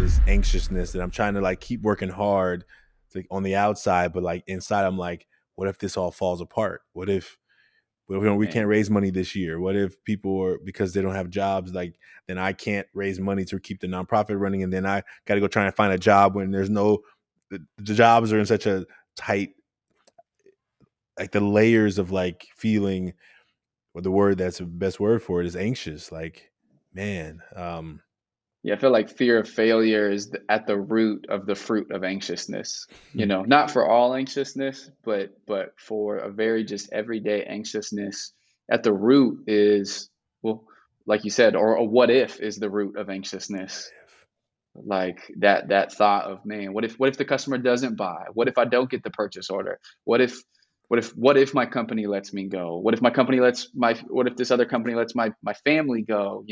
this anxiousness that I'm trying to like keep working hard on the outside, but like inside I'm like, what if this all falls apart? What if we can't raise money this year? What if people are, because they don't have jobs, like then I can't raise money to keep the nonprofit running, and then I got to go try and find a job when there's no, the jobs are in such a tight, like the layers of like feeling, or the word that's the best word for it is anxious. Like, man, Yeah, I feel like fear of failure is at the root of the fruit of anxiousness. Not for all anxiousness, but for a very just everyday anxiousness. At the root is, well, like you said, or a what if is the root of anxiousness. Like that thought of, man, what if the customer doesn't buy? What if I don't get the purchase order? What if my company lets me go? What if this other company lets my family go?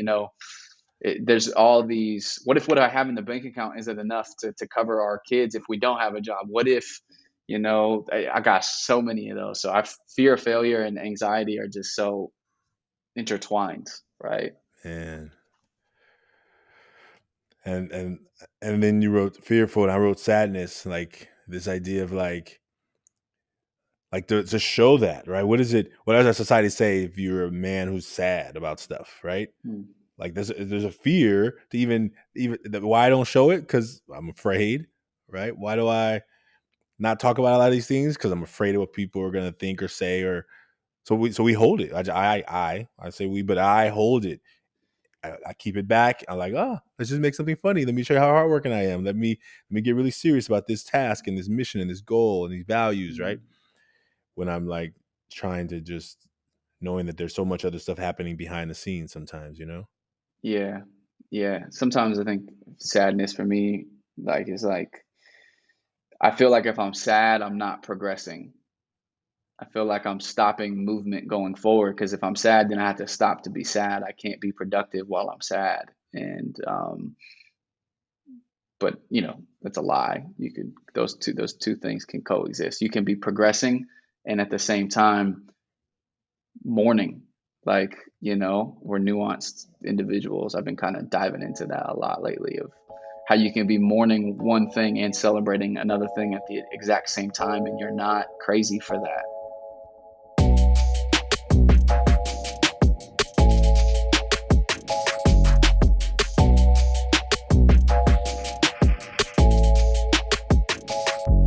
There's all these, what I have in the bank account isn't enough to cover our kids if we don't have a job? What if, I got so many of those. So fear of failure and anxiety are just so intertwined, right? and and and then you wrote fearful, and I wrote sadness, like this idea of like to show that, right? What is it? What does our society say if you're a man who's sad about stuff, right? Mm. Like there's a fear to even why I don't show it, because I'm afraid, right? Why do I not talk about a lot of these things? Because I'm afraid of what people are gonna think or say, or so we hold it. I say we, but I hold it. I keep it back. I'm like, oh, let's just make something funny. Let me show you how hardworking I am. Let me get really serious about this task and this mission and this goal and these values, right? When I'm like trying to just knowing that there's so much other stuff happening behind the scenes sometimes, Yeah. Yeah. Sometimes I think sadness for me, like, is like, I feel like if I'm sad, I'm not progressing. I feel like I'm stopping movement going forward, because if I'm sad, then I have to stop to be sad. I can't be productive while I'm sad. And but that's a lie. You could those two things can coexist. You can be progressing and at the same time mourning. Like, we're nuanced individuals. I've been kind of diving into that a lot lately, of how you can be mourning one thing and celebrating another thing at the exact same time, and you're not crazy for that.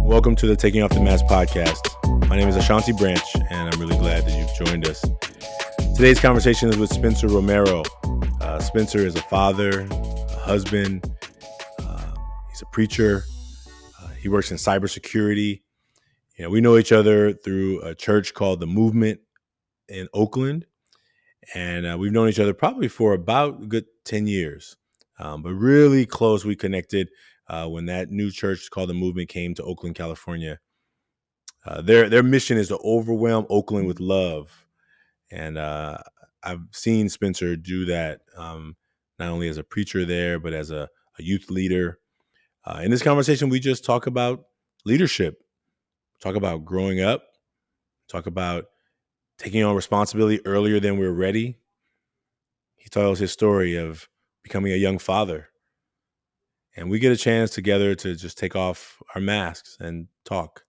Welcome to the Taking Off the Mask podcast. My name is Ashanti Branch, and I'm really glad that you've joined us. Today's conversation is with Spencer Romero. Spencer is a father, a husband. He's a preacher. He works in cybersecurity. We know each other through a church called The Movement in Oakland, and we've known each other probably for about a good 10 years. But really close, we connected when that new church called The Movement came to Oakland, California. Their mission is to overwhelm Oakland with love. And I've seen Spencer do that, not only as a preacher there, but as a youth leader. In this conversation, we just talk about leadership, talk about growing up, talk about taking on responsibility earlier than we're ready. He tells his story of becoming a young father. And we get a chance together to just take off our masks and talk.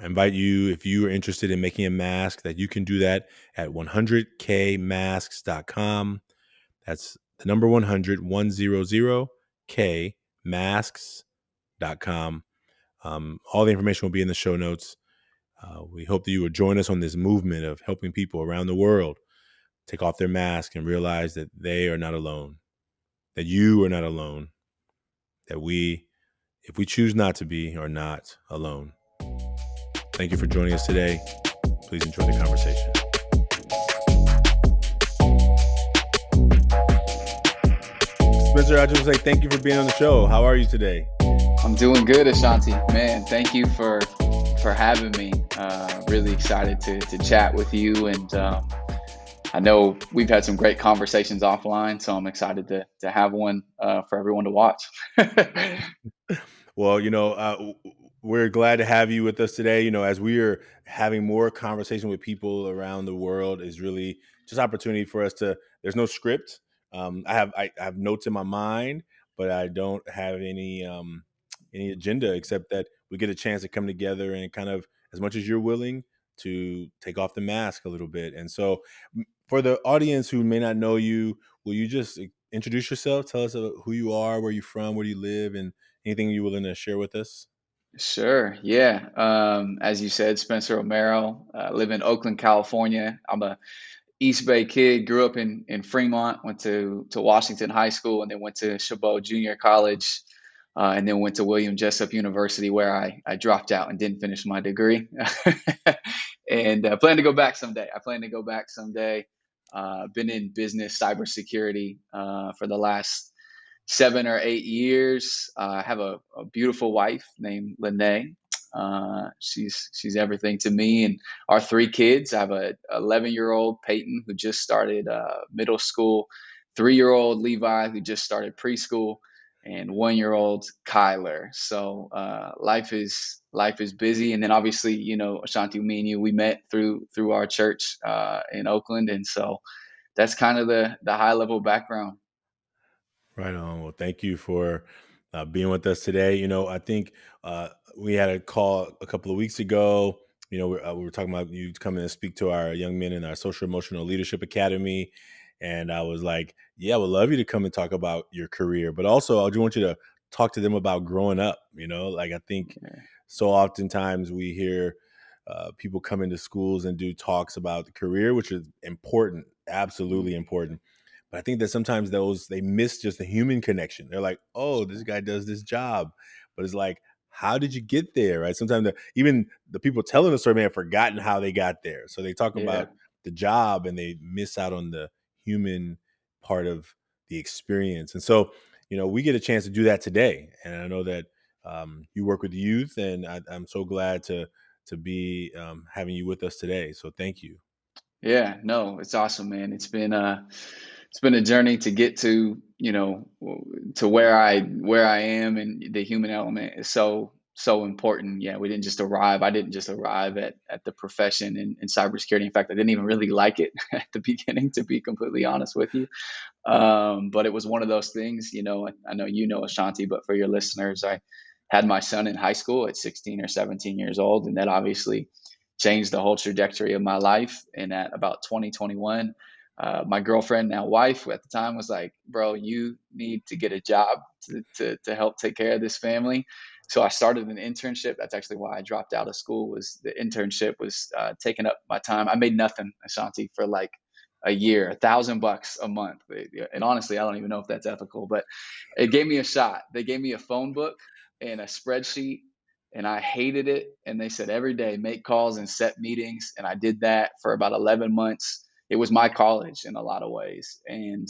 I invite you, if you are interested in making a mask, that you can do that at 100kmasks.com. That's the number 100, masks.com. All the information will be in the show notes. We hope that you will join us on this movement of helping people around the world take off their mask and realize that they are not alone, that you are not alone, that we, if we choose not to be, are not alone. Thank you for joining us today. Please enjoy the conversation. Spencer, I just want to say thank you for being on the show. How are you today? I'm doing good, Ashanti. Man, thank you for having me. Really excited to chat with you. And I know we've had some great conversations offline, so I'm excited to have one for everyone to watch. Well, we're glad to have you with us today. As we are having more conversation with people around the world, is really just opportunity for us to. There's no script. I have notes in my mind, but I don't have any agenda except that we get a chance to come together and kind of, as much as you're willing, to take off the mask a little bit. And so, for the audience who may not know you, will you just introduce yourself? Tell us who you are, where you're from, where you live, and anything you're willing to share with us. Sure. Yeah. As you said, Spencer Romero, live in Oakland, California. I'm a East Bay kid, grew up in Fremont, went to Washington High School, and then went to Chabot Junior College, and then went to William Jessup University, where I dropped out and didn't finish my degree. And plan to go back someday. I plan to go back someday. Been in business cybersecurity for the last 7 or 8 years. I have a beautiful wife named Lene. She's everything to me, and our three kids. I have a 11-year-old Peyton who just started middle school, 3-year-old Levi who just started preschool, and 1-year-old Kyler. So life is busy, and then obviously, Ashanti, me and you, we met through our church in Oakland, and so that's kind of the high level background. Right on. Well, thank you for being with us today. I think we had a call a couple of weeks ago. We were talking about you coming to speak to our young men in our Social Emotional Leadership Academy. And I was like, yeah, I would love you to come and talk about your career. But also, I just want you to talk to them about growing up. Like, I think Yeah. so oftentimes we hear people come into schools and do talks about the career, which is important, absolutely Mm. important. But I think that sometimes they miss just the human connection. They're like, oh, this guy does this job. But it's like, how did you get there? Right. Sometimes even the people telling the story may have forgotten how they got there. So they talk Yeah. about the job and they miss out on the human part of the experience. And so, we get a chance to do that today. And I know that you work with youth, and I'm so glad to be having you with us today. So thank you. Yeah, no, it's awesome, man. It's been a journey to get to where I am, and the human element is so important. Yeah, we didn't just arrive. I didn't just arrive at the profession in cybersecurity. In fact, I didn't even really like it at the beginning, to be completely honest with you. But it was one of those things, I know Ashanti, but for your listeners, I had my son in high school at 16 or 17 years old, and that obviously changed the whole trajectory of my life. And at about 2021, my girlfriend, now wife at the time, was like, bro, you need to get a job to help take care of this family. So I started an internship. That's actually why I dropped out of school. Was the internship was taking up my time. I made nothing, Ashanti, for like a year, $1,000 a month. And honestly, I don't even know if that's ethical, but it gave me a shot. They gave me a phone book and a spreadsheet, and I hated it. And they said every day make calls and set meetings, and I did that for about 11 months. It was my college in a lot of ways. And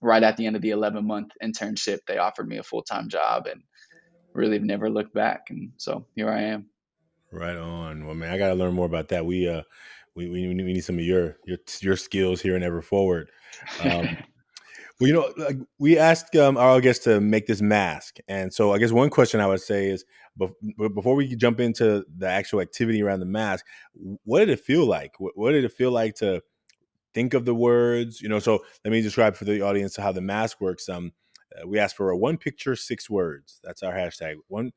right at the end of the 11-month internship, they offered me a full-time job, and really have never looked back. And so here I am. Right on. Well, man, I got to learn more about that. We need some of your skills here and ever forward. Um, well, like we asked our guests to make this mask, and so I guess one question I would say is, before we jump into the actual activity around the mask, what did it feel like? What did it feel like to think of the words? So let me describe for the audience how the mask works. We asked for a one picture, 6 words. That's our hashtag. One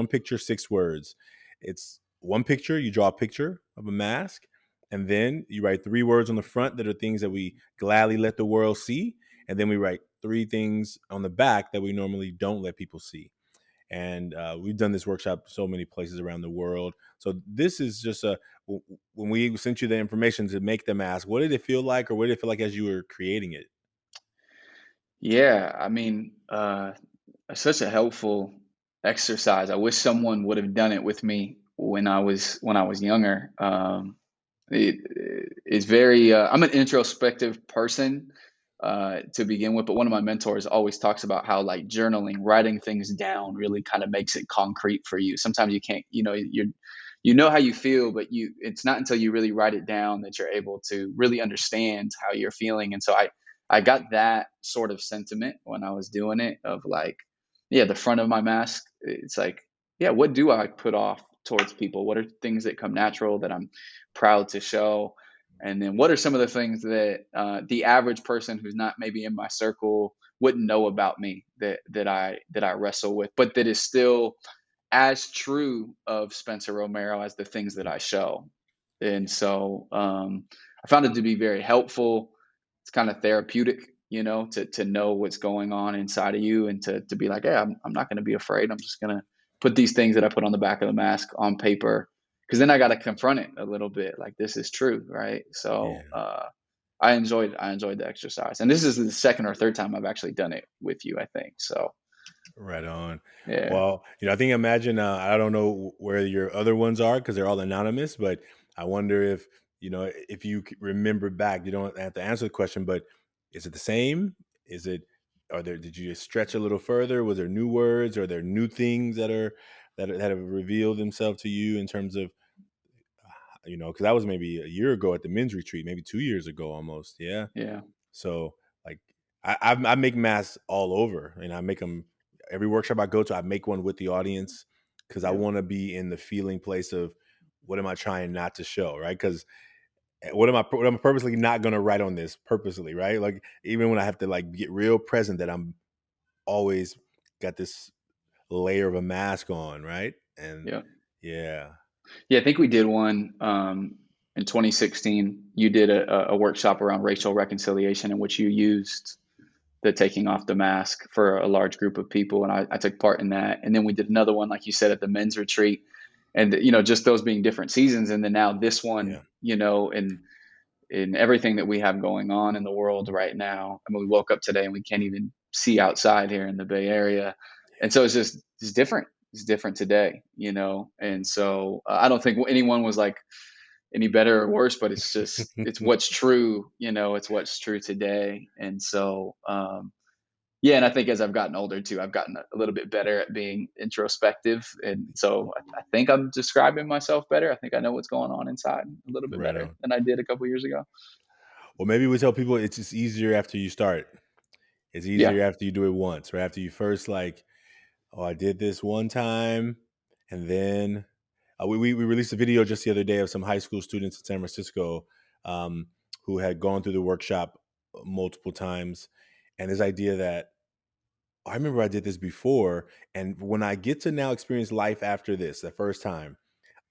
picture, 6 words. It's one picture. You draw a picture of a mask, and then you write 3 words on the front that are things that we gladly let the world see, and then we write 3 things on the back that we normally don't let people see. And we've done this workshop so many places around the world. So this is just when we sent you the information to make the mask, what did it feel like, or what did it feel like as you were creating it? Yeah, I mean, such a helpful exercise. I wish someone would have done it with me when I was younger. It is very. I'm an introspective person to begin with, but one of my mentors always talks about how like journaling, writing things down, really kind of makes it concrete for you. Sometimes you can't, you know how you feel, but it's not until you really write it down that you're able to really understand how you're feeling. And so I got that sort of sentiment when I was doing it, of like, yeah, the front of my mask. It's like, yeah, what do I put off towards people? What are things that come natural that I'm proud to show? And then what are some of the things that the average person who's not maybe in my circle wouldn't know about me that I wrestle with, but that is still as true of Spencer Romero as the things that I show. And so I found it to be very helpful. It's kind of therapeutic, to know what's going on inside of you, and to be like, hey, I'm not going to be afraid. I'm just going to put these things that I put on the back of the mask on paper, because then I got to confront it a little bit. Like, this is true, right? So Yeah. I enjoyed the exercise, and this is the second or third time I've actually done it with you, I think. So Right on. yeah, Well, I think imagine I don't know where your other ones are because they're all anonymous, but I wonder if if you remember back. You don't have to answer the question, but is it the same? Is it? Are there? Did you just stretch a little further? Was there new words? Are there new things that have revealed themselves to you in terms of because that was maybe a year ago at the men's retreat, maybe 2 years ago almost. Yeah. yeah, So like I make masks all over, and I make them every workshop I go to. I make one with the audience because I yep, want to be in the feeling place of what am I trying not to show, right? Because what am I purposely not going to write on this purposely, right? Like even when I have to like get real present, that I'm always got this layer of a mask on, right? And yep. yeah, Yeah, I think we did one in 2016. You did a workshop around racial reconciliation in which you used the taking off the mask for a large group of people, and I took part in that. And then we did another one, like you said, at the men's retreat, and just those being different seasons. And then now this one, yeah, in everything that we have going on in the world right now. I mean, we woke up today and we can't even see outside here in the Bay Area, and so it's different. It's different today, and so I don't think anyone was like any better or worse, but it's yeah. what's true. It's what's true today, and so yeah, and I think as I've gotten older too, I've gotten a little bit better at being introspective, and so I think I'm describing myself better. I think I know what's going on inside a little bit Right better on. than I did a couple years ago. Well, maybe we tell people it's just easier after you start. It's Yeah. easier after you do it once, right? After you first like, oh, I did this one time, and then we released a video just the other day of some high school students in San Francisco um, who had gone through the workshop multiple times, and this idea that I remember I did this before, and when I get to now experience life after this, the first time,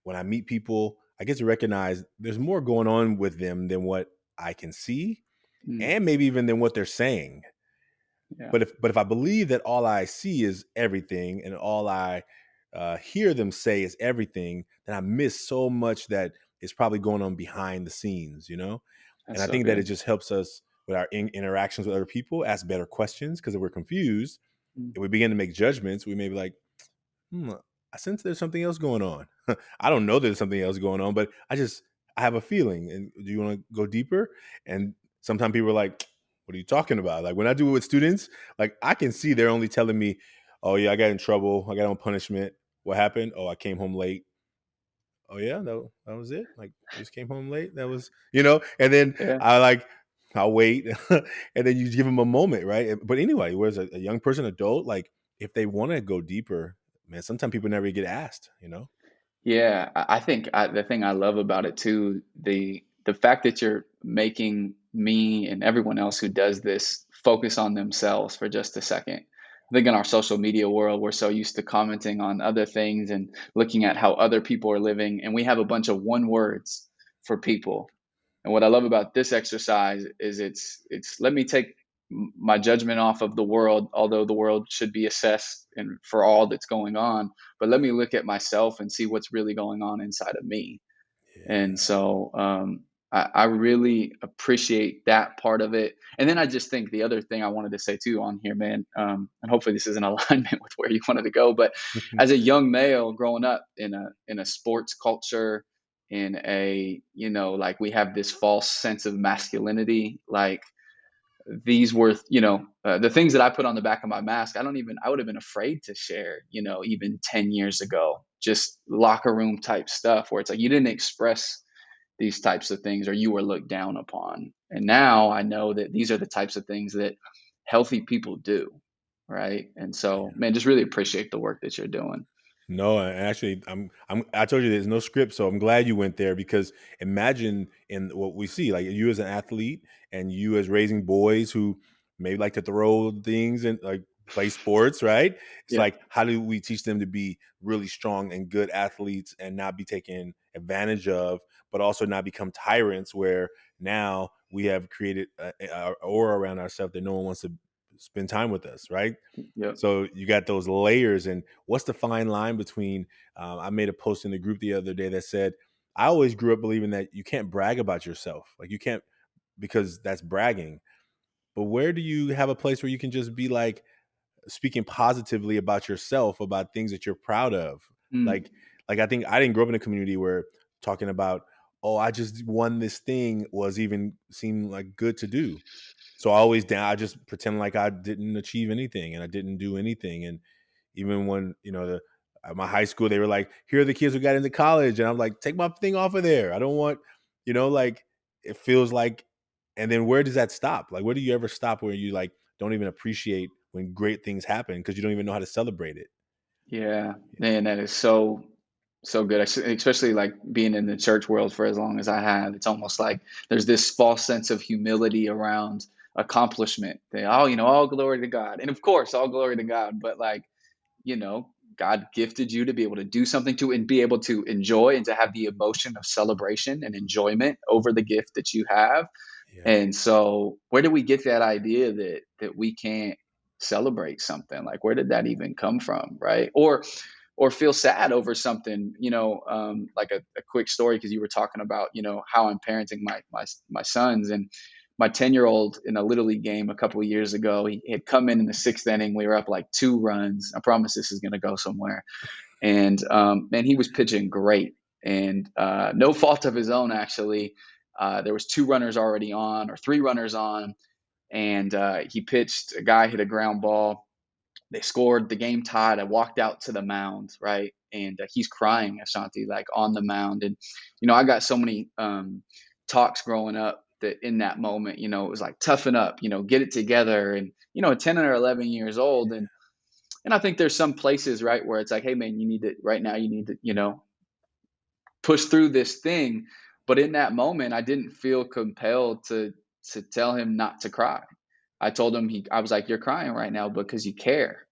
when I meet people, I get to recognize there's more going on with them than what I can see, Mm, and maybe even than what they're saying. yeah. But if I believe that all I see is everything and all I hear them say is everything, then I miss so much that is probably going on behind the scenes, And That's I so think that it good. just helps us with our interactions with other people ask better questions because if we're confused, Mm, if we begin to make judgments, we may be like, I sense there's something else going on. I don't know there's something else going on, but I have a feeling. And do you want to go deeper? And sometimes people are like, what are you talking about? Like when I do it with students, like I can see they're only telling me, oh yeah, I got in trouble. I got on punishment. What happened? Oh, I came home late. Oh yeah, that was it. Like you just came home late. That was, and then yeah. I'll wait. And then you give them a moment. Right. But anyway, whereas a young person, adult, like if they want to go deeper, man, sometimes people never get asked. Yeah, I think the thing I love about it too, the fact that you're making me and everyone else who does this focus on themselves for just a second. I think in our social media world, we're so used to commenting on other things and looking at how other people are living, and we have a bunch of one words for people. And what I love about this exercise is it's let me take my judgment off of the world, although the world should be assessed and for all that's going on. But let me look at myself and see what's really going on inside of me. Yeah. And so I really appreciate that part of it. And then I just think the other thing I wanted to say too on here, man, and hopefully this is in alignment with where you wanted to go. But as a young male growing up in a sports culture, in a like we have this false sense of masculinity, like these were the things that I put on the back of my mask. I would have been afraid to share, even 10 years ago, just locker room type stuff where it's like you didn't express these types of things or you were looked down upon. And now I know that these are the types of things that healthy people do, right? And so, man, just really appreciate the work that you're doing. No, actually, I told you there's no script, so I'm glad you went there because imagine in what we see, like you as an athlete and you as raising boys who maybe like to throw things and like play sports, right? It's Yeah. like, how do we teach them to be really strong and good athletes and not be taken advantage of, but also not become tyrants where now we have created a aura around ourselves that no one wants to spend time with us, right? Yep. So you got those layers, and what's the fine line between? I made a post in the group the other day that said, I always grew up believing that you can't brag about yourself, like you can't, because that's bragging. But where do you have a place where you can just be like speaking positively about yourself, about things that you're proud of? Mm. Like, I think I didn't grow up in a community where talking about, oh, I just won this thing was even seemed like good to do. So I just pretend like I didn't achieve anything and I didn't do anything. And even when, at my high school, they were like, here are the kids who got into college. And I'm like, take my thing off of there. I don't want, like it feels like, and then where does that stop? Like, where do you ever stop where you like don't even appreciate when great things happen because you don't even know how to celebrate it? Yeah, man, that is so good. Especially like being in the church world for as long as I have. It's almost like there's this false sense of humility around accomplishment. They, oh, all glory to God, and of course, all glory to God. But like, God gifted you to be able to do something to and be able to enjoy and to have the emotion of celebration and enjoyment over the gift that you have. Yeah. And so, where do we get that idea that we can't celebrate something? Like, where did that even come from, right? Or feel sad over something, like a quick story because you were talking about, how I'm parenting my sons, and my 10-year-old in a little league game a couple of years ago, he had come in the sixth inning. We were up like 2 runs. I promise this is going to go somewhere. And man, he was pitching great, and no fault of his own actually. There was 2 runners already on, or 3 runners on, and he pitched. A guy hit a ground ball. They scored. The game tied. I walked out to the mound, right, and he's crying, Ashanti, like on the mound. And I got so many talks growing up that in that moment, it was like toughen up, get it together, and 10 or 11 years old, and I think there's some places, right, where it's like, hey man, you need to right now, you need to, push through this thing. But in that moment, I didn't feel compelled to tell him not to cry. I told him I was like, you're crying right now because you care.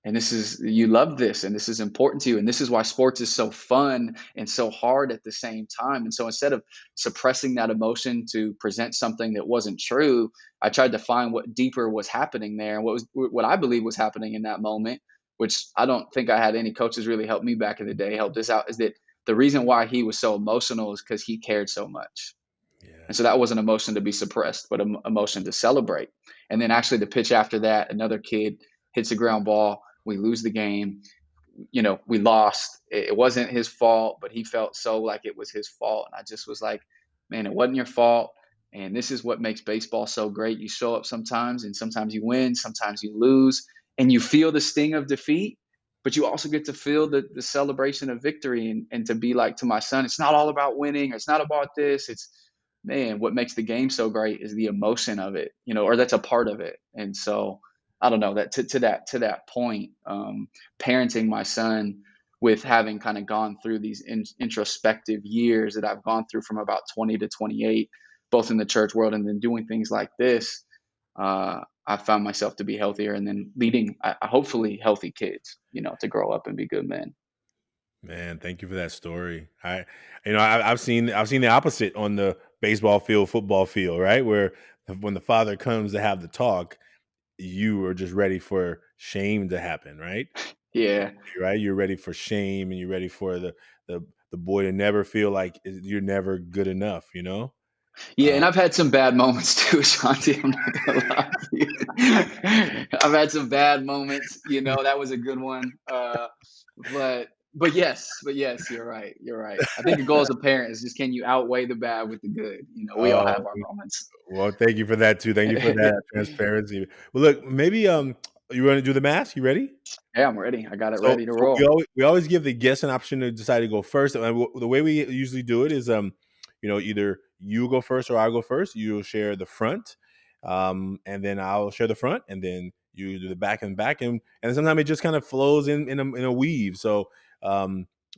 And you love this, and this is important to you. And this is why sports is so fun and so hard at the same time. And so instead of suppressing that emotion to present something that wasn't true, I tried to find what deeper was happening there, and what I believe was happening in that moment, which I don't think I had any coaches really help me back in the day, help us out, is that the reason why he was so emotional is because he cared so much. Yeah. And so that was an emotion to be suppressed, but an emotion to celebrate. And then actually the pitch after that, another kid hits a ground ball. We lose the game. We lost. It wasn't his fault, but he felt so like it was his fault. And I just was like, man, it wasn't your fault. And this is what makes baseball so great. You show up sometimes, and sometimes you win, sometimes you lose, and you feel the sting of defeat, but you also get to feel the celebration of victory, and to be like to my son, it's not all about winning, or it's not about this. It's, man, what makes the game so great is the emotion of it, or that's a part of it. And so I don't know, that to that point, parenting my son with having kind of gone through these introspective years that I've gone through from about 20 to 28, both in the church world and then doing things like this, I found myself to be healthier, and then leading, hopefully healthy kids, to grow up and be good men. Man, thank you for that story. I've seen the opposite on the baseball field, football field, right? Where when the father comes to have the talk, you are just ready for shame to happen, right? Yeah. Right? You're ready for shame, and you're ready for the boy to never feel like you're never good enough, you know? Yeah, Uh, and I've had some bad moments too, Shanti. I'm not gonna lie to you. I've had some bad moments. That was a good one. But yes, you're right. You're right. I think the goal as a parent is just, can you outweigh the bad with the good? We all oh, have our moments. well, thank you for that too. Thank you for that transparency. Well, look, maybe you want to do the math? You ready? Yeah, I'm ready. I got it So, ready to so we roll. always we always give the guest an option to decide to go first. And the way we usually do it is, either you go first or I go first. You'll share the front, and then I'll share the front, and then you do the back, and sometimes it just kind of flows in a weave. So,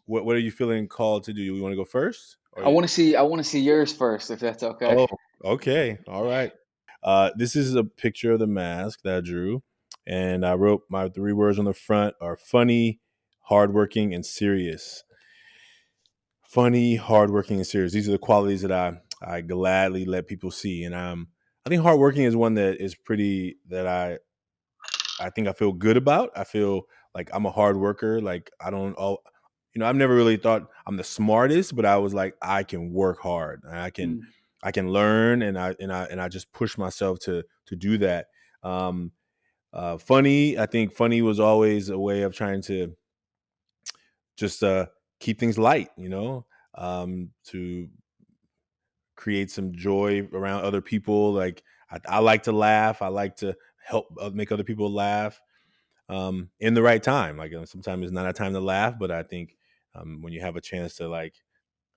what are you feeling called to do? You want to go first, or I want to see yours first, if that's okay. oh, okay, all right. This is a picture of the mask that I drew, and I wrote my 3 words on the front are funny, hardworking, and serious. Funny, hardworking, and serious. These are the qualities that I gladly let people see, and I think hardworking is one that is pretty that I think I feel good about. I feel like I'm a hard worker. Like I don't, oh, I've never really thought I'm the smartest, but I was like, I can work hard. And Mm. I can learn, and I just push myself to do that. Um, Funny, I think funny was always a way of trying to just keep things light. To create some joy around other people. Like I like to laugh. I like to help make other people laugh in the right time. Like sometimes it's not a time to laugh, but I think when you have a chance to like,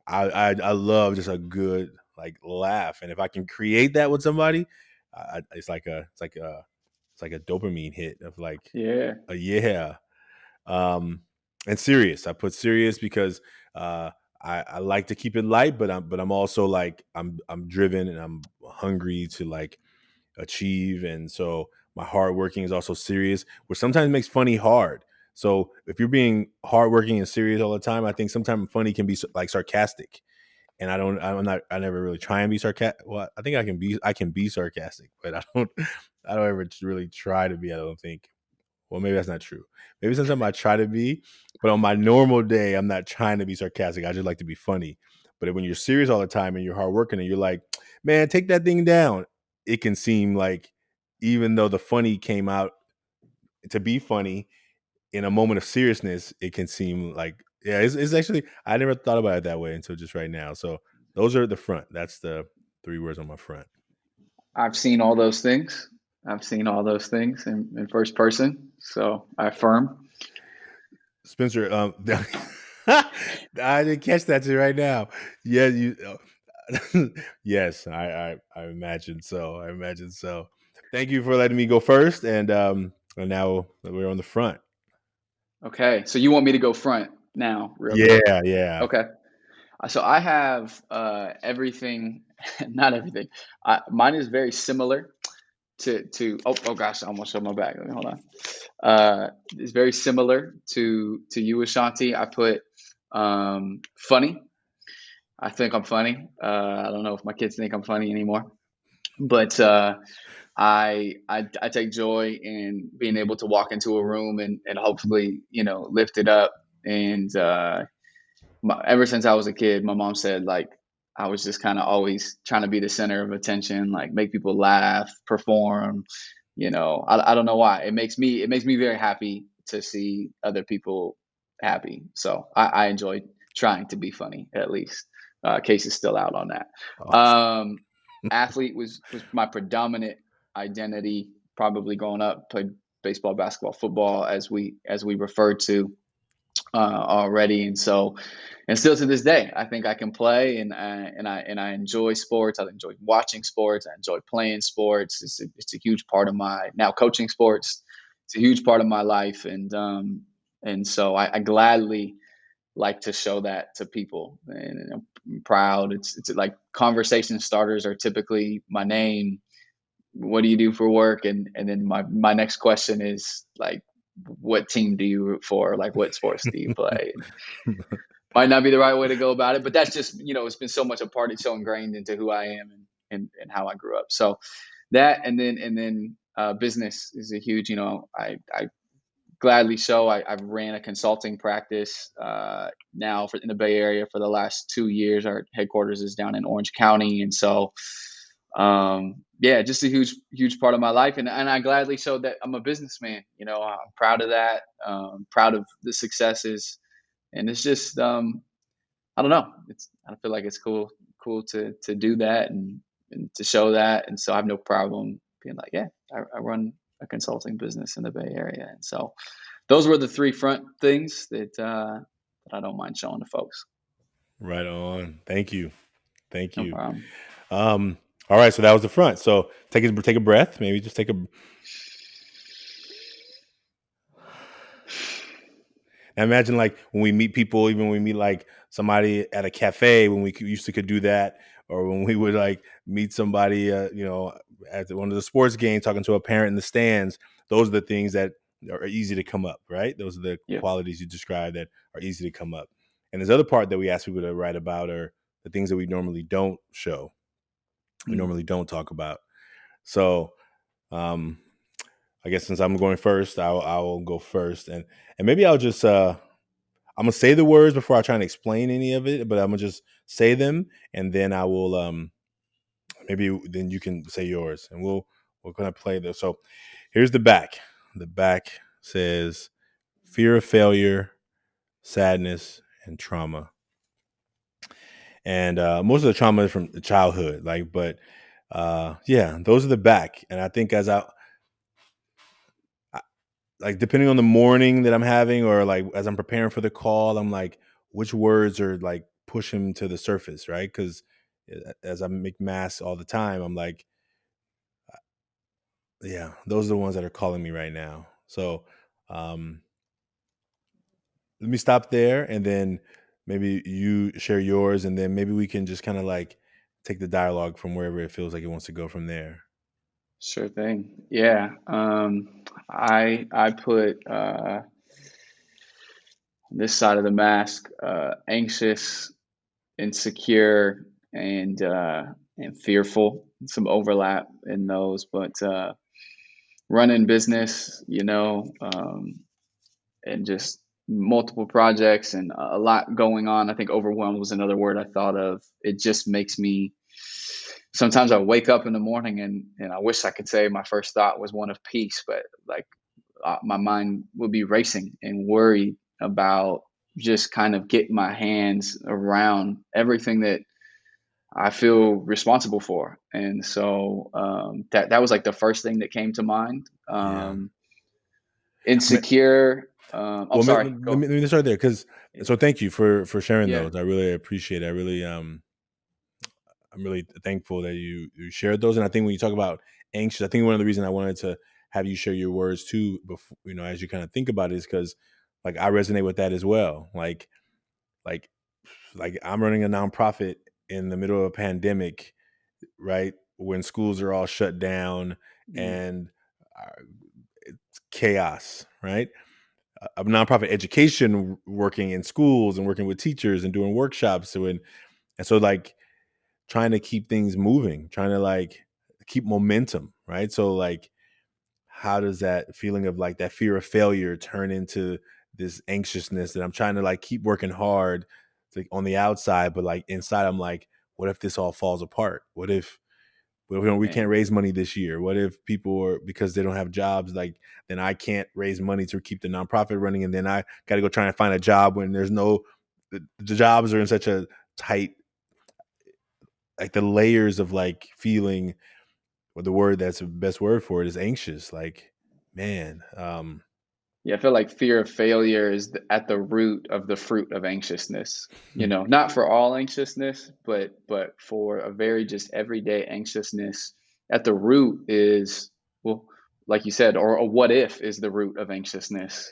I love just a good like laugh, and if I can create that with somebody, it's like a dopamine hit of like Yeah. a yeah. Um, and serious. I put serious because uh, I like to keep it light, but I'm also like I'm driven and I'm hungry to like achieve, and so my hard working is also serious, which sometimes makes funny hard. So if you're being hardworking and serious all the time, I think sometimes funny can be like sarcastic, and I never really try and be sarcastic. Well, I think I can be sarcastic, but I don't ever really try to be. I don't think. Well, maybe that's not true. Maybe sometimes I try to be, but on my normal day, I'm not trying to be sarcastic. I just like to be funny. But when you're serious all the time and you're hardworking and you're like, man, take that thing down, it can seem like even though the funny came out to be funny in a moment of seriousness, it can seem like, yeah, it's actually, I never thought about it that way until just right now. So those are the front. That's the 3 words on my front. I've seen all those things. I've seen all those things in first person. So I affirm. Spencer, I didn't catch that till right now. Yeah, yes, I imagine so. I imagine so. Thank you for letting me go first, and now we're on the front. Okay. So you want me to go front now, real quick? Yeah, yeah. Okay. So I have everything, not everything. Mine is very similar to oh gosh, I almost showed my back. Let me hold on. It's very similar to you, Ashanti. I put funny. I think I'm funny. I don't know if my kids think I'm funny anymore, but I take joy in being able to walk into a room and hopefully lift it up. And ever since I was a kid, my mom said like I was just kind of always trying to be the center of attention, like make people laugh, perform. I don't know why. It makes me very happy to see other people happy. So I enjoy trying to be funny at least. Case is still out on that. Awesome. Athlete was my predominant identity probably growing up. Played baseball, basketball, football as we referred to already, and still to this day, I think I can play, and I enjoy sports. I enjoy watching sports. I enjoy playing sports. It's a huge part of my now coaching sports. It's a huge part of my life, and so I gladly like to show that to people, and I'm proud. It's like conversation starters are typically my name. What do you do for work? And then my next question is like, what team do you root for? Like, what sports do you play? Might not be the right way to go about it, but that's just, it's been so much a part. It's so ingrained into who I am and how I grew up. So that, and then business is a huge, I gladly show. I've ran a consulting practice now in the Bay Area for the last 2 years. Our headquarters is down in Orange County. And so, yeah, just a huge part of my life. And I gladly show that I'm a businessman. I'm proud of that, proud of the successes. And it's just, I don't know. I feel like it's cool to do that and to show that. And so I have no problem being like, yeah, I run a consulting business in the Bay Area. And so those were the three front things that I don't mind showing to folks. Right on. Thank you. Thank No you. problem. Um, all right, so that was the front. So take a breath. Maybe just take a. I imagine like when we meet people, even when we meet like somebody at a cafe, when we used to could do that, or when we would like meet somebody, at one of the sports games talking to a parent in the stands. Those are the things that are easy to come up, right? Those are the Yep. qualities you describe that are easy to come up. And this other part that we ask people to write about are the things that we normally don't show, we Mm. normally don't talk about. So um, I guess since I'm going first, I'll go first, and maybe I'll just I'm gonna say the words before I try and explain any of it, but I'm gonna just say them, and then I will maybe then you can say yours, and we're gonna play this. So here's the back. The back says fear of failure, sadness, and trauma. And most of the trauma is from childhood, like, but yeah, those are the back. And I think I like depending on the morning that I'm having, or like as I'm preparing for the call, I'm like, which words are like pushing to the surface, right? Because as I make masks all the time, I'm like, yeah, those are the ones that are calling me right now. So um, let me stop there, and then maybe you share yours, and then maybe we can just kind of like take the dialogue from wherever it feels like it wants to go from there. Sure thing. Yeah. I put this side of the mask, anxious, insecure, and fearful. Some overlap in those, but running business, and just multiple projects and a lot going on. I think overwhelmed was another word I thought of. It just makes me, sometimes I wake up in the morning and I wish I could say my first thought was one of peace, but like my mind would be racing and worried about just kind of getting my hands around everything that I feel responsible for. And so that was like the first thing that came to mind. Yeah. Insecure. Well, Sorry. Go. let me start there, because so thank you for sharing Yeah. those. I really appreciate it. I'm really thankful that you shared those. And I think when you talk about anxious, I think one of the reasons I wanted to have you share your words too, before, as you kind of think about it, is because like I resonate with that as well. Like like I'm running a nonprofit in the middle of a pandemic, right? When schools are all shut down Mm, and uh, it's chaos, right? A nonprofit education, working in schools and working with teachers and doing workshops. And so like trying to keep things moving, trying to like keep momentum, right? So like how does that feeling of like that fear of failure turn into this anxiousness that I'm trying to like keep working hard, like on the outside, but like inside I'm like, what if this all falls apart? What if we can't man. raise money this year? What if people are, because they don't have jobs, like then I can't raise money to keep the nonprofit running, and then I got to go try and find a job when there's no the jobs are in such a tight, like the layers of like feeling, or the word that's the best word for it is anxious. Like, man, Yeah, I feel like fear of failure is at the root of the fruit of anxiousness. Not for all anxiousness, but for a very just everyday anxiousness. At the root is, well, like you said, or a what if is the root of anxiousness.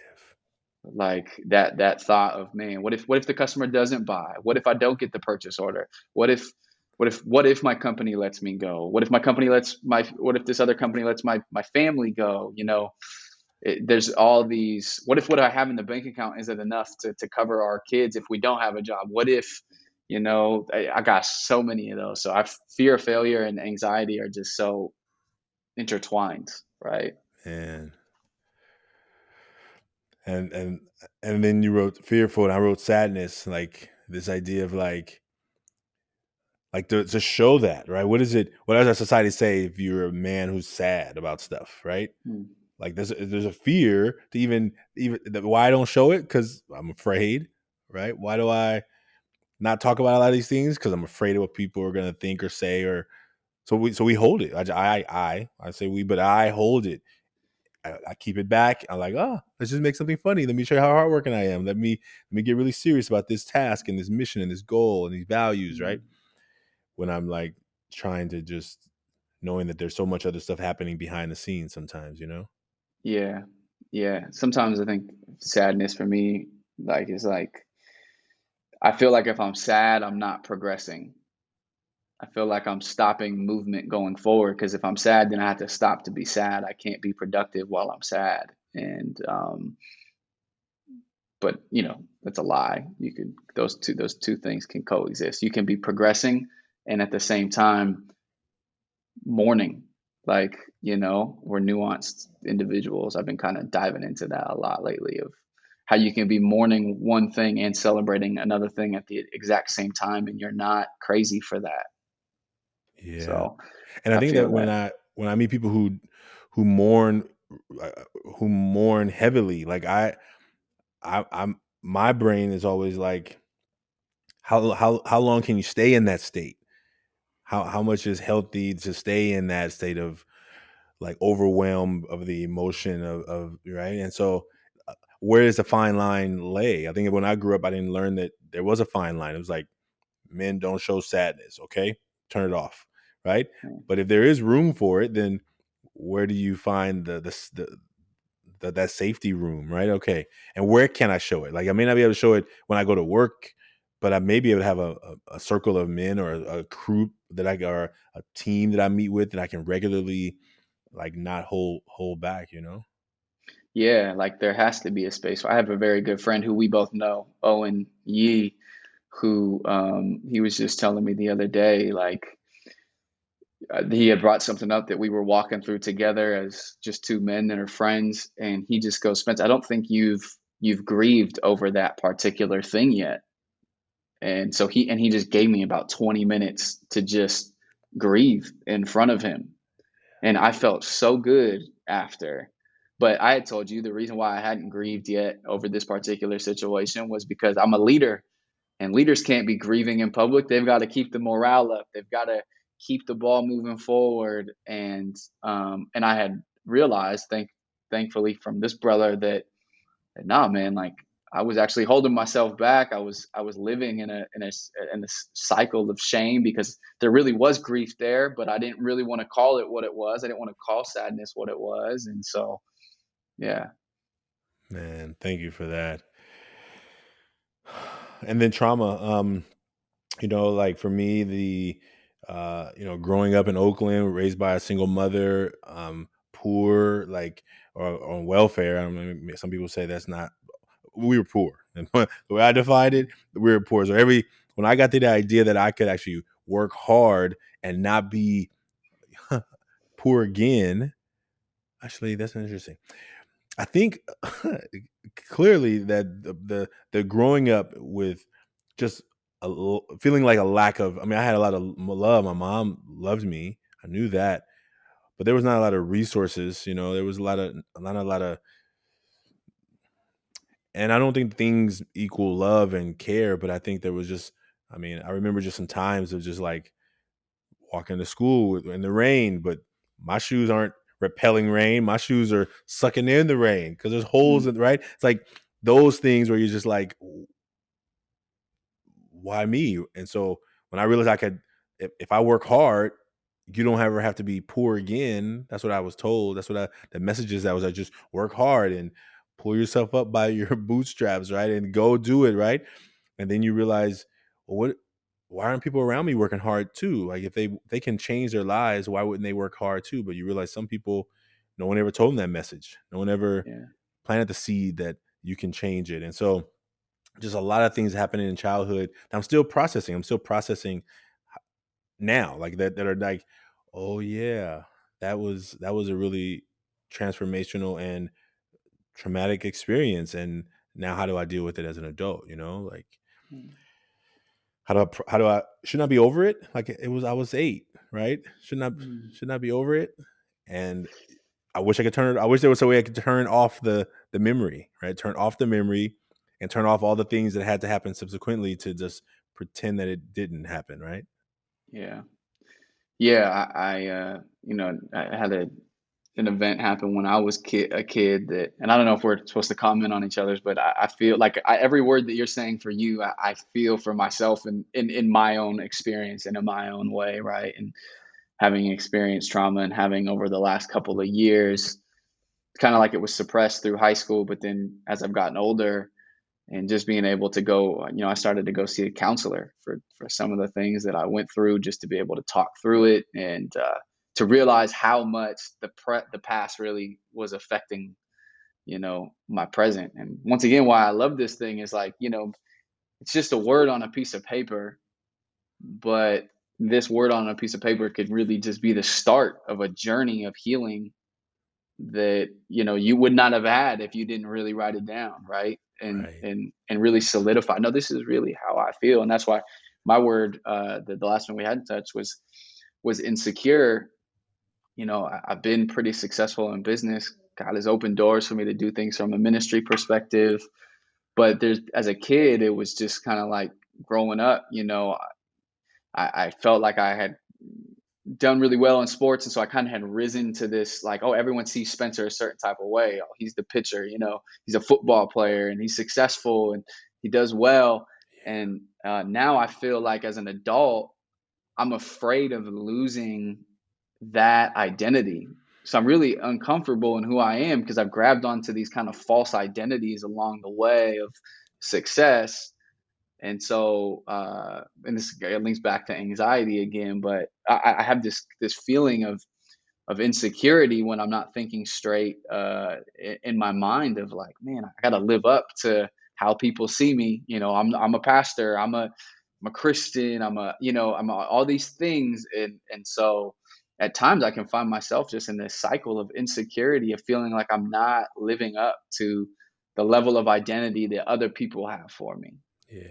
Like that thought of, man, what if the customer doesn't buy? What if I don't get the purchase order? What if my company lets me go? What if this other company lets my family go? There's all these, what if what I have in the bank account isn't enough to cover our kids if we don't have a job? What if, I got so many of those. So I fear of failure and anxiety are just so intertwined, right? and and and and then you wrote fearful, and I wrote sadness, like this idea of like to show that, right? What is it? What does our society say if you're a man who's sad about stuff, right? Mm, Like there's a fear to even why I don't show it, because I'm afraid, right? Why do I not talk about a lot of these things? Because I'm afraid of what people are gonna think or say, or so we hold it. I say we, but I hold it. I keep it back. I'm like, oh, let's just make something funny. Let me show you how hardworking I am. Let me get really serious about this task and this mission and this goal and these values, right? mm. When I'm like trying to just knowing that there's so much other stuff happening behind the scenes sometimes. Yeah. Yeah. Sometimes I think sadness for me, like, is like, I feel like if I'm sad, I'm not progressing. I feel like I'm stopping movement going forward, because if I'm sad, then I have to stop to be sad. I can't be productive while I'm sad. And but that's a lie. You could those two things can coexist. You can be progressing and at the same time mourning. Like, we're nuanced individuals. I've been kind of diving into that a lot lately, of how you can be mourning one thing and celebrating another thing at the exact same time, and you're not crazy for that. Yeah. So And I I think feel that that. when I meet people who mourn uh, who mourn heavily, like I'm my brain is always like, how long can you stay in that state? How much is healthy to stay in that state of like overwhelm of the emotion of right? And so where does the fine line lay? I think when I grew up, I didn't learn that there was a fine line. It was like, men don't show sadness, okay? Turn it off, right? Yeah. But if there is room for it, then where do you find the that safety room, right? Okay, and where can I show it? Like, I may not be able to show it when I go to work, but I may be able to have a circle of men, or a group that or a team that I meet with, that I can regularly, like, not hold back, you know? Yeah, like there has to be a space. I have a very good friend who we both know, Owen Yee, who he was just telling me the other day, like he had brought something up that we were walking through together as just two men that are friends, and he just goes, Spence, I don't think you've grieved over that particular thing yet. And so he just gave me about 20 minutes to just grieve in front of him. And I felt so good after. But I had told you the reason why I hadn't grieved yet over this particular situation was because I'm a leader, and leaders can't be grieving in public. They've got to keep the morale up. They've got to keep the ball moving forward. And I had realized, thankfully, from this brother, that nah, man, like I was actually holding myself back. I was living in a cycle of shame, because there really was grief there, but I didn't really want to call it what it was. I didn't want to call sadness what it was, and so yeah. Man, thank you for that. And then trauma, like for me, growing up in Oakland, raised by a single mother, poor, like, or on welfare. I mean, some people say that's not. We were poor, and the way I defined it, we were poor. So when I got to the idea that I could actually work hard and not be poor again, actually, that's interesting. I think clearly that the growing up with just feeling like a lack of. I mean, I had a lot of love. My mom loved me. I knew that, but there was not a lot of resources. There was a lot of, and I don't think things equal love and care. But I think there was just. I mean, I remember just some times of just like walking to school in the rain, but my shoes aren't repelling rain. My shoes are sucking in the rain because there's holes Mm, in, right. It's like those things where you're just like, why me? And so when I realized I could, if I work hard, you don't ever have to be poor again. That's what I was told. That's what the messages that was, I just work hard and pull yourself up by your bootstraps, right? And go do it, right? And then you realize, well, why aren't people around me working hard too? Like, if they can change their lives, why wouldn't they work hard too? But you realize some people, no one ever told them that message. No one ever yeah. planted the seed that you can change it. And so just a lot of things happening in childhood that I'm still processing. I'm still processing now, like that are like, oh yeah, that was a really transformational and traumatic experience. And now how do I deal with it as an adult? Like, Mm, how do I shouldn't I be over it? Like, it was, I was 8, right? mm, Shouldn't I be over it? And I wish there was a way I could turn off the memory, right? Turn off the memory and turn off all the things that had to happen subsequently to just pretend that it didn't happen, right? yeah. Yeah, I had an event happen when I was a kid, that, and I don't know if we're supposed to comment on each other's, but I feel like every word that you're saying for you, I feel for myself in my own experience and in my own way, right? And having experienced trauma, and having over the last couple of years, kind of like it was suppressed through high school, but then as I've gotten older and just being able to go, I started to go see a counselor for some of the things that I went through, just to be able to talk through it, and to realize how much the past really was affecting, my present. And once again, why I love this thing is like, it's just a word on a piece of paper, but this word on a piece of paper could really just be the start of a journey of healing that you would not have had if you didn't really write it down, right? and Right. and and really solidify, no, this is really how I feel. And that's why my word, the last one we had in touch was insecure. I've been pretty successful in business. God has opened doors for me to do things from a ministry perspective, but there's as a kid, it was just kind of like growing up, I felt like I had done really well in sports. And so I kind of had risen to this, like, oh, everyone sees Spencer a certain type of way. Oh, he's the pitcher, he's a football player and he's successful and he does well. And now I feel like as an adult, I'm afraid of losing that identity. So I'm really uncomfortable in who I am because I've grabbed onto these kind of false identities along the way of success. And so, and this links back to anxiety again, but I have this feeling of insecurity when I'm not thinking straight, in my mind, of like, man, I got to live up to how people see me. I'm a pastor, I'm a Christian, all these things, and so at times I can find myself just in this cycle of insecurity, of feeling like I'm not living up to the level of identity that other people have for me. Yeah.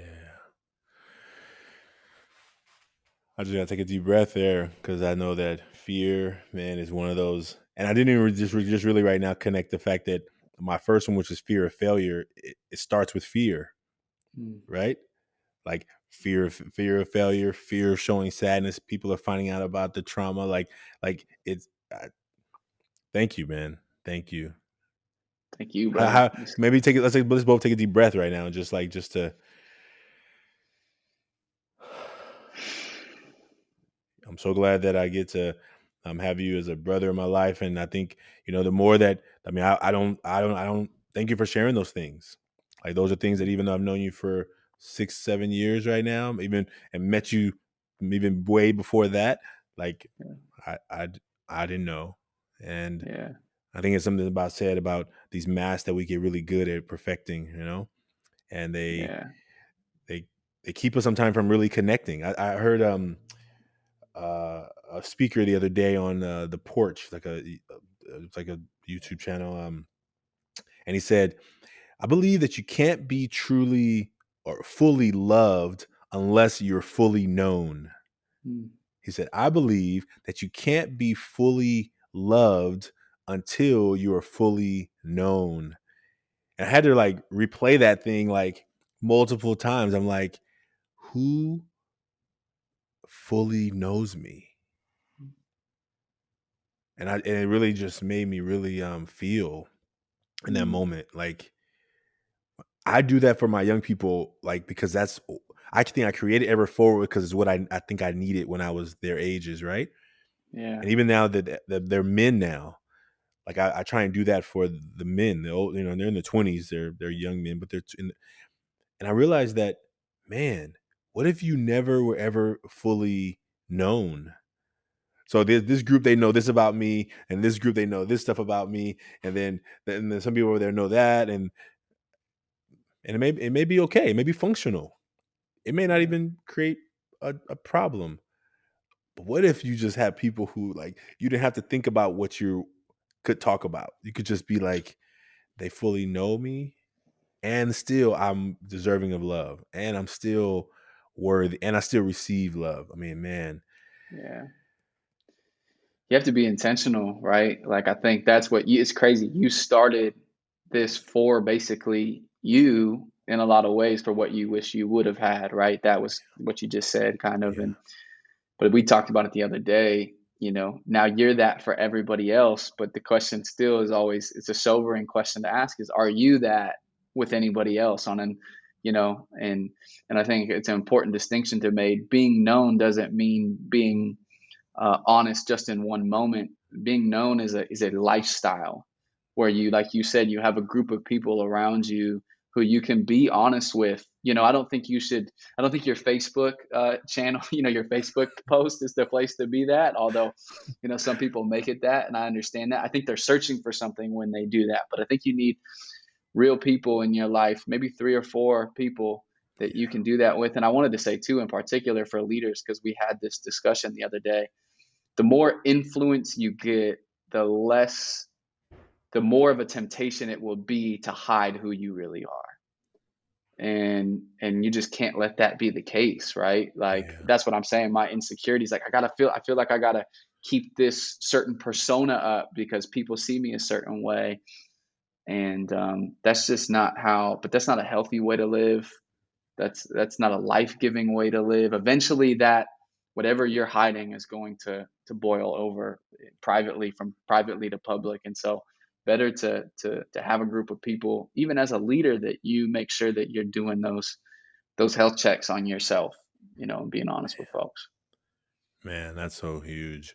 I just gotta take a deep breath there because I know that fear, man, is one of those. And I didn't even just really right now connect the fact that my first one, which is fear of failure, it starts with fear, Mm. right? Like fear of failure, fear of showing sadness. People are finding out about the trauma. Like it's. Thank you, man. Thank you. Thank you, brother. How maybe take it. Let's both take a deep breath right now, just to. I'm so glad that I get to have you as a brother in my life, and I think the more that I don't. Thank you for sharing those things. Like those are things that even though I've known you for 6-7 years right now, even and met you even way before that, like Yeah, I didn't know, and yeah, I think it's something about said about these masks that we get really good at perfecting, and yeah. they they keep us sometimes from really connecting. I heard a speaker the other day on the porch, it's like a YouTube channel, and he said, "I believe that you can't be truly or fully loved unless you're fully known." Mm, He said, "I believe that you can't be fully loved until you are fully known." And I had to like replay that thing like multiple times. I'm like, who fully knows me? And it really just made me really feel in that mm, moment. Like I do that for my young people, like because I think I created Ever Forward because it's what I think I needed when I was their ages, right? yeah, And even now that they're men now, like I try and do that for the men. The old, they're in the 20s, they're young men, but and I realized that, man, what if you never were ever fully known? So this group, they know this about me, and this group they know this stuff about me, and then some people over there know that, and it may be okay, it may be functional, it may not yeah, even create a problem. But what if you just have people who like you didn't have to think about what you could talk about? You could just be like, they fully know me, and still I'm deserving of love, and I'm still worthy, and I still receive love. I mean, man, yeah. You have to be intentional, right? Like I think that's it's crazy. You started this for basically you in a lot of ways for what you wish you would have had, right? That was what you just said, kind of. yeah, But we talked about it the other day, now you're that for everybody else. But the question still is always, it's a sobering question to ask, is, are you that with anybody else on an, and I think it's an important distinction to make. Being known doesn't mean being honest just in one moment. Being known is a lifestyle where you, like you said, you have a group of people around you who you can be honest with. I don't think your Facebook channel, your Facebook post is the place to be that, although, some people make it that, and I understand that. I think they're searching for something when they do that, but I think you need real people in your life, maybe 3 or 4 people that you can do that with. And I wanted to say too, in particular for leaders, because we had this discussion the other day, the more influence you get, the more of a temptation it will be to hide who you really are. And you just can't let that be the case, right? Like, Yeah. that's what I'm saying. My insecurities, like, I feel like I gotta keep this certain persona up because people see me a certain way. And that's just not but that's not a healthy way to live. That's not a life-giving way to live. Eventually, that whatever you're hiding is going to boil over from privately to public. And so, better to have a group of people, even as a leader, that you make sure that you're doing those health checks on yourself, and being honest with folks. Man, that's so huge.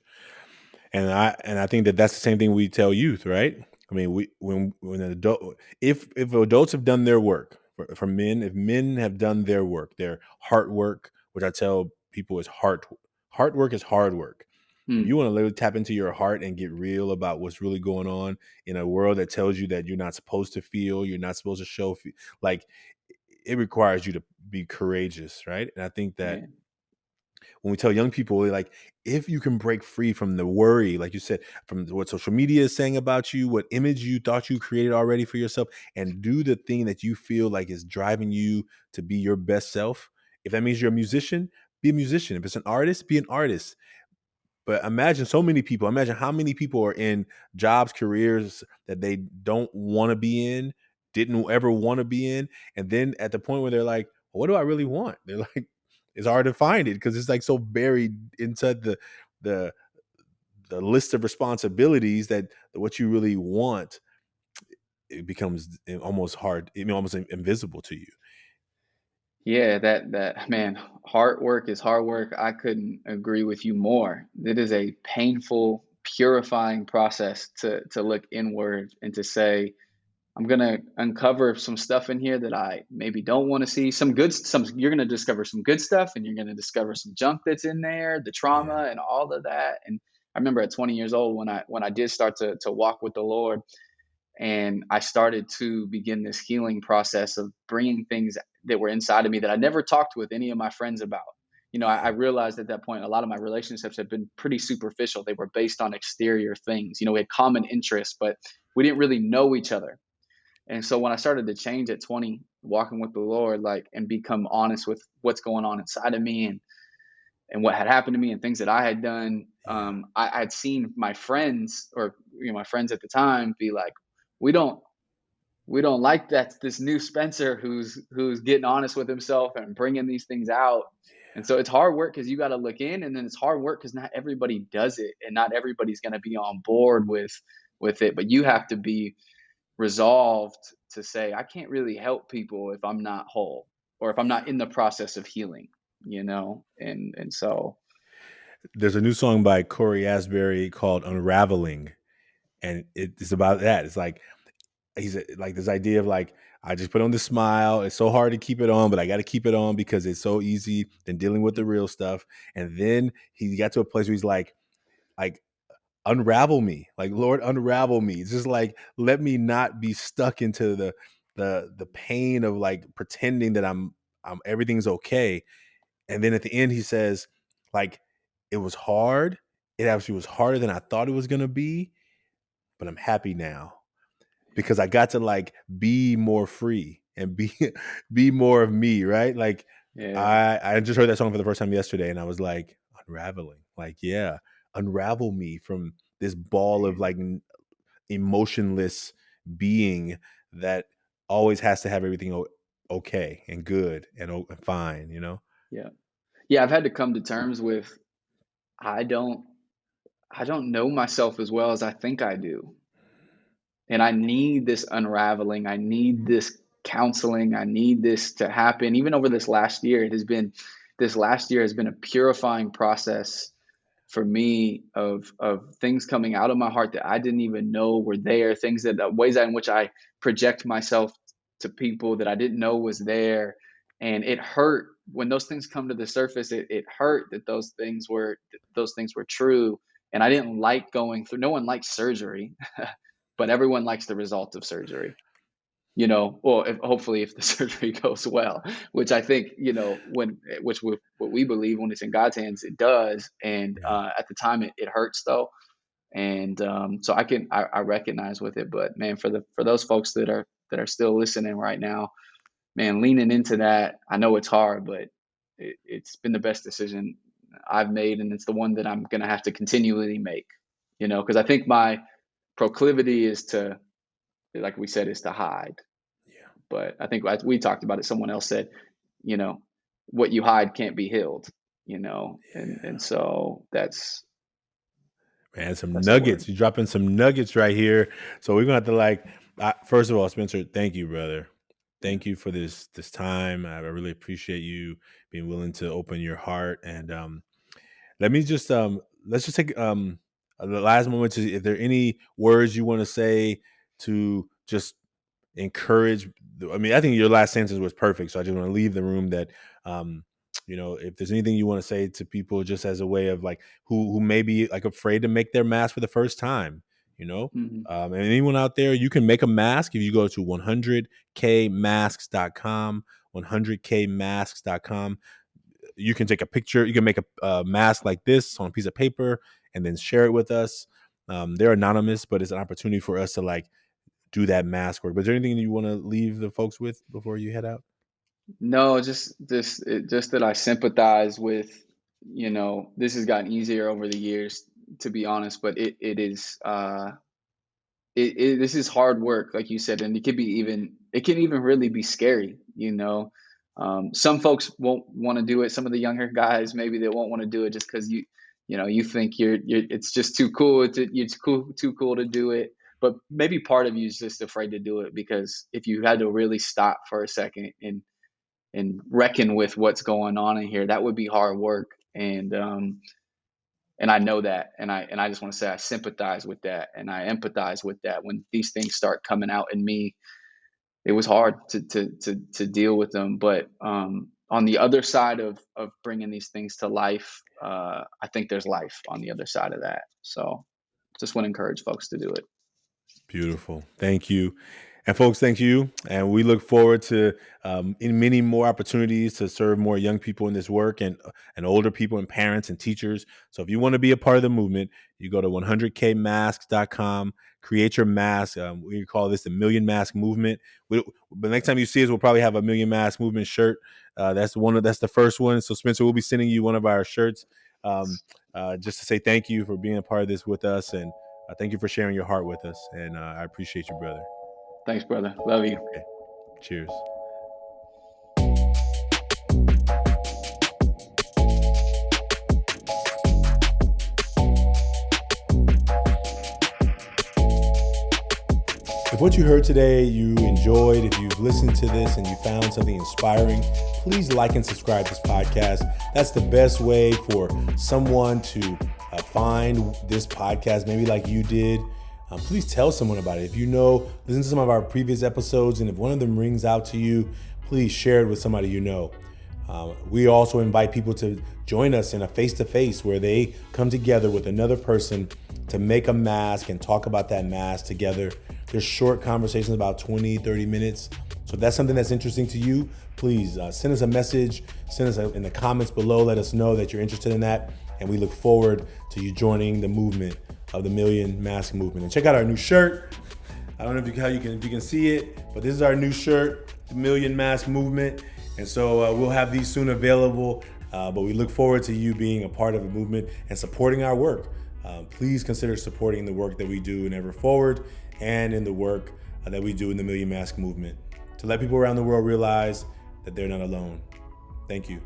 And I think that that's the same thing we tell youth, right? I mean, when an adult, if adults have done their work, for men, if men have done their work, their heart work, which I tell people is heart work is hard work. If Hmm. you want to literally tap into your heart and get real about what's really going on in a world that tells you that you're not supposed to feel, you're not supposed to show, like, it requires you to be courageous, right? And I think that Yeah. when we tell young people, we're like, if you can break free from the worry, like you said, from what social media is saying about you, what image you thought you created already for yourself, and do the thing that you feel like is driving you to be your best self. If that means you're a musician, be a musician. If it's an artist, be an artist. But imagine how many people are in jobs, careers that they don't want to be in, didn't ever want to be in. And then at the point where they're like, what do I really want? They're like, it's hard to find it because it's like so buried inside the the list of responsibilities that what you really want, it becomes almost hard, almost invisible to you. Yeah, that man, hard work is hard work. I couldn't agree with you more. It is a painful, purifying process to look inward and to say, I'm gonna uncover some stuff in here that I maybe don't want to see. You're gonna discover some good stuff, and you're gonna discover some junk that's in there, the Yeah. trauma and all of that. And I remember at 20 years old when I did start to walk with the Lord, and I started to begin this healing process of bringing things that were inside of me that I never talked with any of my friends about. I realized at that point a lot of my relationships had been pretty superficial. They were based on exterior things. We had common interests, but we didn't really know each other. And so when I started to change at 20, walking with the Lord, like, and become honest with what's going on inside of me, and what had happened to me and things that I had done, Yeah. I'd seen my friends, or my friends at the time, be like, we don't we don't like that this new Spencer who's getting honest with himself and bringing these things out. And so it's hard work because you got to look in, and then it's hard work because not everybody does it, and not everybody's going to be on board with it. But you have to be resolved to say, I can't really help people if I'm not whole, or if I'm not in the process of healing. And so There's a new song by Corey Asbury called Unraveling, and it's about that. It's like like this idea of like, I just put on the smile. It's so hard to keep it on, but I got to keep it on because it's so easy than dealing with the real stuff. And then he got to a place where he's like, unravel me, like, Lord, unravel me. It's just like, let me not be stuck into the pain of like pretending that I'm everything's okay. And then at the end, he says, like, it was hard. It actually was harder than I thought it was gonna be, but I'm happy now because I got to like be more free and be be more of me, right? Like, yeah, I just heard that song for the first time yesterday, and I was like, unraveling, like, yeah, unravel me from this ball of like emotionless being that always has to have everything okay and good and and fine, yeah, yeah. I've had to come to terms with, I don't I don't know myself as well as I think I do. And I need this unraveling. I need this counseling. I need this to happen. Even over this last year has been a purifying process for me of things coming out of my heart that I didn't even know were there, things that ways in which I project myself to people that I didn't know was there. And it hurt when those things come to the surface. It hurt that those things were true. And I didn't like going through. No one likes surgery, but everyone likes the result of surgery. Well, hopefully if the surgery goes well, which I think, what we believe, when it's in God's hands, it does. And Right. at the time, it hurts though. And so I recognize with it, but man, for those folks that are still listening right now, man, leaning into that. I know it's hard, but it's been the best decision I've made, and it's the one that I'm gonna have to continually make. Because I think my proclivity is to, like we said, is to hide. Yeah. But I think, we talked about it. Someone else said, you know, what you hide can't be healed. And Yeah. so Man, some that's the word. nuggets. You're dropping some nuggets right here. So we're gonna have to first of all, Spencer, thank you, brother. Yeah. Thank you for this time. I really appreciate you being willing to open your heart. And let me just let's just take the last moment to, if there are any words you want to say to just encourage. I mean, I think your last sentence was perfect. So I just want to leave the room that, um, if there's anything you want to say to people, just as a way of like, who may be like afraid to make their mask for the first time, you know, Mhm. and anyone out there, you can make a mask if you go to 100kmasks.com, 100kmasks.com. You can take a picture. You can make a mask like this on a piece of paper and then share it with us. They're anonymous, but it's an opportunity for us to like do that mask work. But is there anything you want to leave the folks with before you head out? No, just that I sympathize with, this has gotten easier over the years, to be honest, but it is this is hard work, like you said, and it can even really be scary. Some folks won't want to do it. Some of the younger guys, maybe they won't want to do it just because you think it's just too cool. It's cool, too cool to do it. But maybe part of you is just afraid to do it, because if you had to really stop for a second and reckon with what's going on in here, that would be hard work. And I know that, and I just want to say I sympathize with that, and I empathize with that. When these things start coming out in me, it was hard to deal with them. But on the other side of bringing these things to life, I think there's life on the other side of that. So just want to encourage folks to do it. Beautiful. Thank you. And folks, thank you. And we look forward to in many more opportunities to serve more young people in this work, and older people and parents and teachers. So if you want to be a part of the movement, you go to 100kmasks.com, create your mask. We call this the Million Mask Movement. But next time you see us, we'll probably have a Million Mask Movement shirt. That's the first one. So Spencer, we'll be sending you one of our shirts, just to say thank you for being a part of this with us. And thank you for sharing your heart with us, and I appreciate you, brother. Thanks, brother. Love you. Okay. Cheers. If what you heard today you enjoyed, if you've listened to this and you found something inspiring, please like and subscribe to this podcast. That's the best way for someone to find this podcast, maybe like you did. Please tell someone about it. If listen to some of our previous episodes, and if one of them rings out to you, please share it with somebody you know. We also invite people to join us in a face-to-face where they come together with another person to make a mask and talk about that mask together. There's short conversations, about 20, 30 minutes. So if that's something that's interesting to you, please send us a message, send us in the comments below, let us know that you're interested in that. And we look forward to you joining the movement of the Million Mask Movement. And check out our new shirt. I don't know if you can see it, but this is our new shirt, the Million Mask Movement. And so we'll have these soon available, but we look forward to you being a part of the movement and supporting our work. Please consider supporting the work that we do in Ever Forward and in the work that we do in the Million Mask Movement, to let people around the world realize that they're not alone. Thank you.